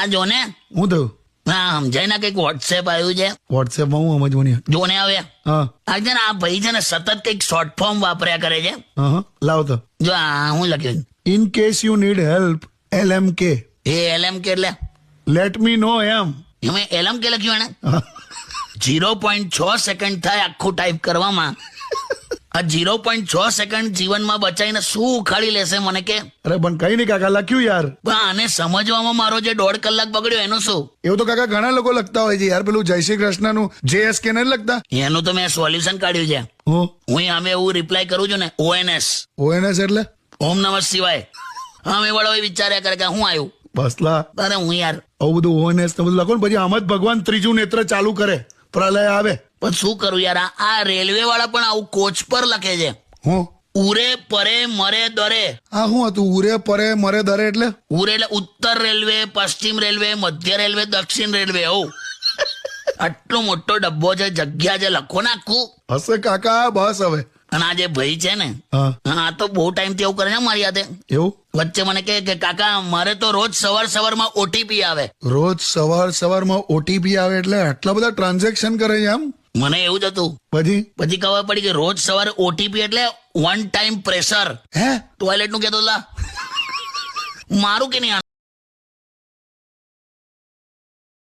આ જો ને હું થયું? હા સમજાય ને કઈક વોટ્સએપ આવ્યું છે. વોટ્સએપમાં હું સમજવાની. જો ને હવે હા આ છે ને આ ભાઈ છે ને સતત કઈક શોર્ટ ફોર્મ વાપર્યા કરે છે. હા લાવ તો. જો આ હું લખ્યું in case you need help LMK. A LMK એટલે લેટ મી નો એમ. એમાં LMK લખ્યું એને 0.6 સેકન્ડ થાય આખું ટાઈપ કરવામાં. આ 0.6 સેકન્ડ જીવનમાં બચાવીને શું ઉખાડી લેશે મને કે? અરે પણ કઈ નહીં કાકા, લખ્યું યાર. પણ આને સમજવામાં મારો જે 1.5 કલાક બગડ્યો એનું શું? એવું તો કાકા ઘણા લોકો લખતા હોય છે યાર. પેલું જય શ્રી કૃષ્ણનું JSK નથી લખતા? એનું તો મેં સોલ્યુશન કાઢ્યું છે. હું આમે એવું રિપ્લાય કરું છું ને ONS એટલે ઓમ નમઃ શિવાય. અમે વાળો વિચાર્યા કરે કે હું આવ્યું બસલા. અરે હું યાર આવું બધું ONS ને બધું લખો ને પછી આમ જ ભગવાન ત્રીજું નેત્ર ચાલુ કરે, પ્રલય આવે. પણ શું કરું યાર, આ રેલવે વાળા પણ આવું કોચ પર લખે છે. હું ઉરે પરે મરે દરે. આ શું હતું? ઉરે પરે મરે દરે એટલે? ઉરે એટલે ઉત્તર રેલવે, પશ્ચિમ રેલવે, મધ્ય રેલવે, દક્ષિણ રેલવે. આટલો મોટો ડબ્બો છે, જગ્યા છે, લખો ને આખું. હશે કાકા બસ હવે. અને આ જે ભાઈ છે ને આ તો બહુ ટાઈમ થી એવું કરે છે મારી હાથે. એવું? વચ્ચે મને કહે કે કાકા મારે તો રોજ સવારમાં OTP આવે. રોજ સવારમાં OTP આવે એટલે આટલા બધા ટ્રાન્ઝેક્શન કરે છે આમ? મને એવું જ હતું. પછી ખબર પડી કે રોજ સવારે OTP એટલે વન ટાઈમ પ્રેશર. હે? ટોયલેટ નું કહેતો હતા. મારું કે નહીં